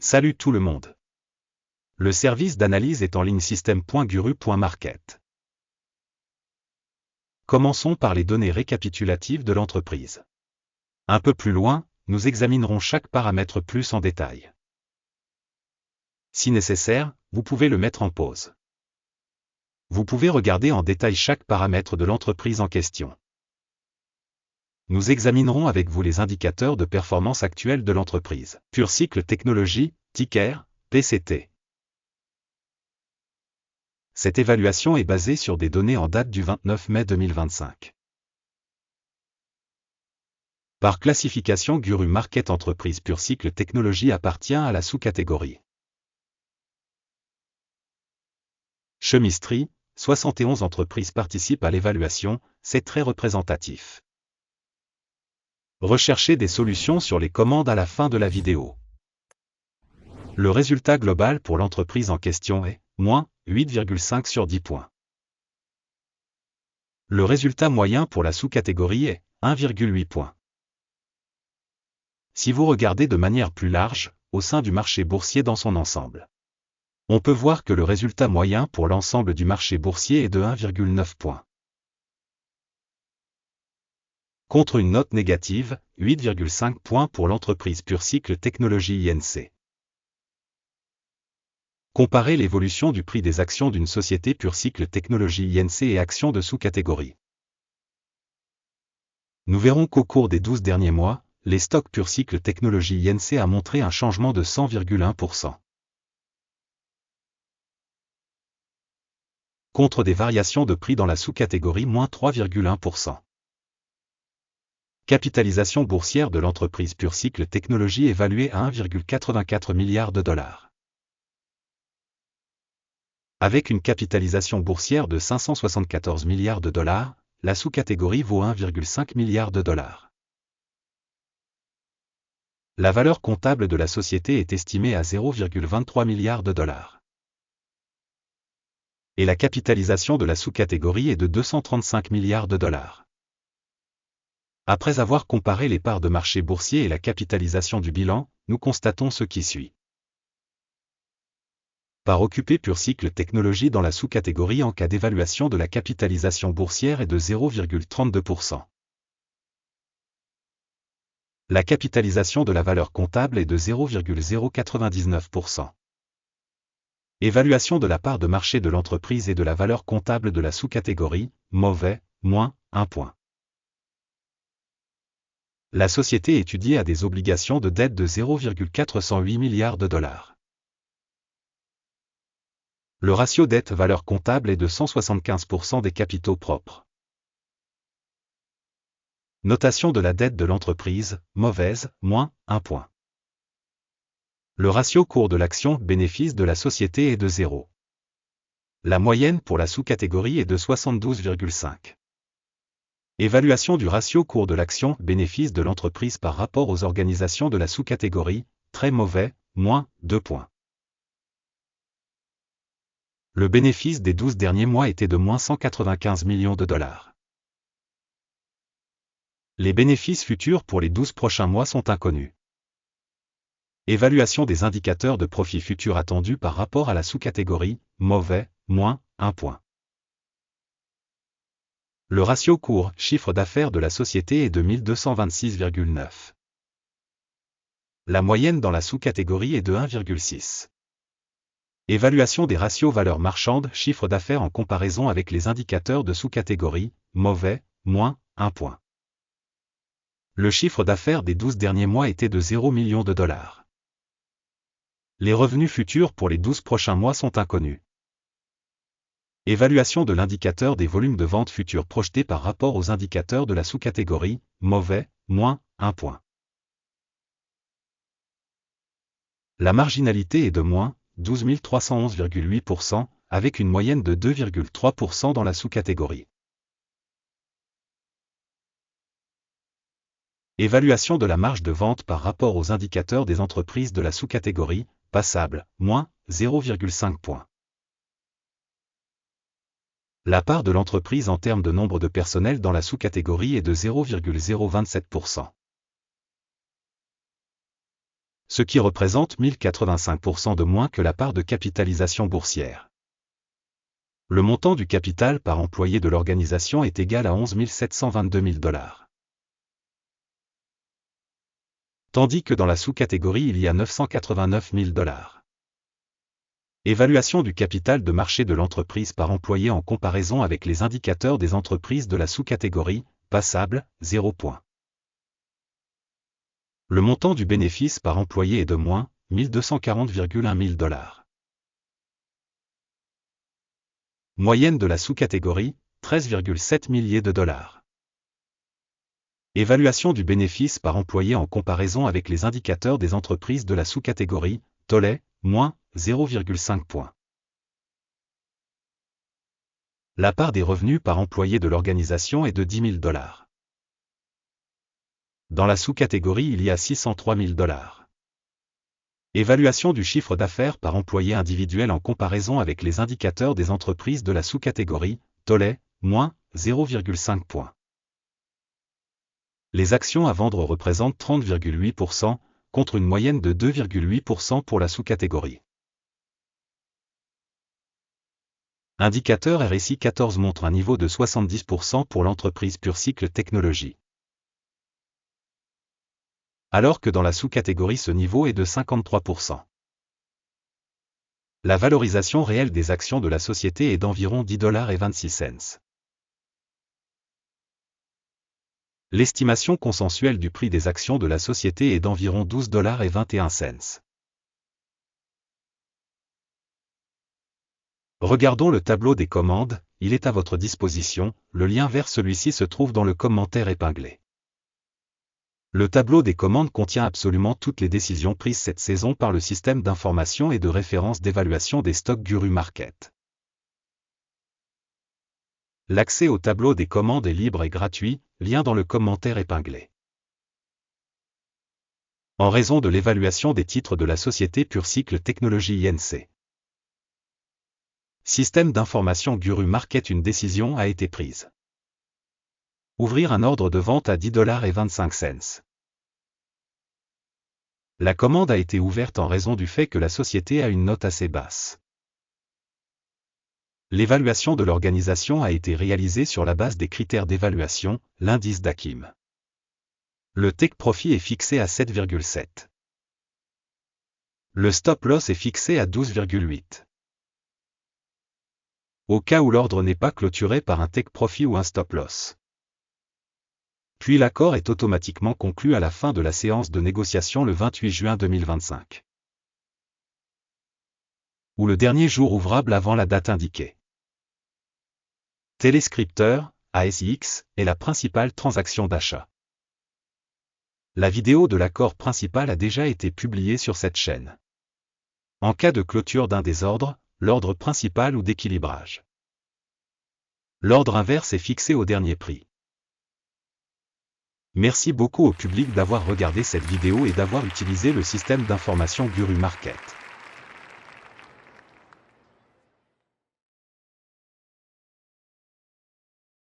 Salut tout le monde. Le service d'analyse est en ligne système.guru.market. Commençons par les données récapitulatives de l'entreprise. Un peu plus loin, nous examinerons chaque paramètre plus en détail. Si nécessaire, vous pouvez le mettre en pause. Vous pouvez regarder en détail chaque paramètre de l'entreprise en question. Nous examinerons avec vous les indicateurs de performance actuels de l'entreprise. PureCycle Technologies, ticker, PCT. Cette évaluation est basée sur des données en date du 29 mai 2025. Par classification Guru Market Entreprise PureCycle Technologies appartient à la sous-catégorie Chemisterie, 71 entreprises participent à l'évaluation, c'est très représentatif. Recherchez des solutions sur les commandes à la fin de la vidéo. Le résultat global pour l'entreprise en question est moins 8,5 sur 10 points. Le résultat moyen pour la sous-catégorie est 1,8 points. Si vous regardez de manière plus large, au sein du marché boursier dans son ensemble, on peut voir que le résultat moyen pour l'ensemble du marché boursier est de 1,9 points. Contre une note négative, 8,5 points pour l'entreprise PureCycle Technologies Inc. Comparez l'évolution du prix des actions d'une société PureCycle Technologies Inc. et actions de sous-catégorie. Nous verrons qu'au cours des 12 derniers mois, les stocks PureCycle Technologies Inc. a montré un changement de 100,1%. Contre des variations de prix dans la sous-catégorie moins 3,1%. Capitalisation boursière de l'entreprise PureCycle Technologies évaluée à 1,84 milliard de dollars. Avec une capitalisation boursière de 574 milliards de dollars, la sous-catégorie vaut 1,5 milliard de dollars. La valeur comptable de la société est estimée à 0,23 milliard de dollars. Et la capitalisation de la sous-catégorie est de 235 milliards de dollars. Après avoir comparé les parts de marché boursier et la capitalisation du bilan, nous constatons ce qui suit. Part occupée PureCycle Technologies dans la sous-catégorie en cas d'évaluation de la capitalisation boursière est de 0,32%. La capitalisation de la valeur comptable est de 0,099%. Évaluation de la part de marché de l'entreprise et de la valeur comptable de la sous-catégorie, mauvais, moins 1 point. La société étudiée a des obligations de dette de 0,408 milliards de dollars. Le ratio dette-valeur comptable est de 175% des capitaux propres. Notation de la dette de l'entreprise, mauvaise, moins 1 point. Le ratio cours de l'action bénéfice de la société est de 0. La moyenne pour la sous-catégorie est de 72,5. Évaluation du ratio cours de l'action bénéfice de l'entreprise par rapport aux organisations de la sous-catégorie, très mauvais, moins 2 points. Le bénéfice des 12 derniers mois était de moins 195 millions de dollars. Les bénéfices futurs pour les 12 prochains mois sont inconnus. Évaluation des indicateurs de profit futur attendus par rapport à la sous-catégorie, mauvais, moins 1 point. Le ratio cours-chiffre d'affaires de la société est de 1226,9. La moyenne dans la sous-catégorie est de 1,6. Évaluation des ratios valeur marchande chiffre d'affaires en comparaison avec les indicateurs de sous-catégorie, mauvais, moins 1 point. Le chiffre d'affaires des 12 derniers mois était de 0 millions de dollars. Les revenus futurs pour les 12 prochains mois sont inconnus. Évaluation de l'indicateur des volumes de vente futurs projetés par rapport aux indicateurs de la sous-catégorie, mauvais, moins 1 point. La marginalité est de moins 12 311,8%, avec une moyenne de 2,3% dans la sous-catégorie. Évaluation de la marge de vente par rapport aux indicateurs des entreprises de la sous-catégorie, passable, moins 0,5 points. La part de l'entreprise en termes de nombre de personnel dans la sous-catégorie est de 0,027%. ce qui représente 1085% de moins que la part de capitalisation boursière. Le montant du capital par employé de l'organisation est égal à 11 722 000 $. Tandis que dans la sous-catégorie il y a 989 000 $. Évaluation du capital de marché de l'entreprise par employé en comparaison avec les indicateurs des entreprises de la sous-catégorie, passable, 0 points. Le montant du bénéfice par employé est de moins 1240,1 000 $. Moyenne de la sous-catégorie, 13,7 milliers de $. Évaluation du bénéfice par employé en comparaison avec les indicateurs des entreprises de la sous-catégorie, tollé, moins 0,5 points. La part des revenus par employé de l'organisation est de 10 000 $. Dans la sous-catégorie il y a 603 000 $. Évaluation du chiffre d'affaires par employé individuel en comparaison avec les indicateurs des entreprises de la sous-catégorie, tollé, moins 0,5 points. Les actions à vendre représentent 30,8%, contre une moyenne de 2,8% pour la sous-catégorie. Indicateur RSI 14 montre un niveau de 70% pour l'entreprise PureCycle Technologies. Alors que dans la sous-catégorie ce niveau est de 53%. La valorisation réelle des actions de la société est d'environ 10,26 $. L'estimation consensuelle du prix des actions de la société est d'environ 12,21 $. Regardons le tableau des commandes, il est à votre disposition, le lien vers celui-ci se trouve dans le commentaire épinglé. Le tableau des commandes contient absolument toutes les décisions prises cette saison par le système d'information et de référence d'évaluation des stocks Guru Market. L'accès au tableau des commandes est libre et gratuit, lien dans le commentaire épinglé. En raison de l'évaluation des titres de la société PureCycle Technologies Inc. Système d'information Guru Market, une décision a été prise. Ouvrir un ordre de vente à 10,25 $. La commande a été ouverte en raison du fait que la société a une note assez basse. L'évaluation de l'organisation a été réalisée sur la base des critères d'évaluation, l'indice d'Akim. Le take profit est fixé à 7,7. Le stop loss est fixé à 12,8. Au cas où l'ordre n'est pas clôturé par un take profit ou un stop loss. Puis l'accord est automatiquement conclu à la fin de la séance de négociation le 28 juin 2025. Ou le dernier jour ouvrable avant la date indiquée. Téléscripteur, ASIX, est la principale transaction d'achat. La vidéo de l'accord principal a déjà été publiée sur cette chaîne. En cas de clôture d'un des ordres, l'ordre principal ou d'équilibrage. L'ordre inverse est fixé au dernier prix. Merci beaucoup au public d'avoir regardé cette vidéo et d'avoir utilisé le système d'information Guru Market.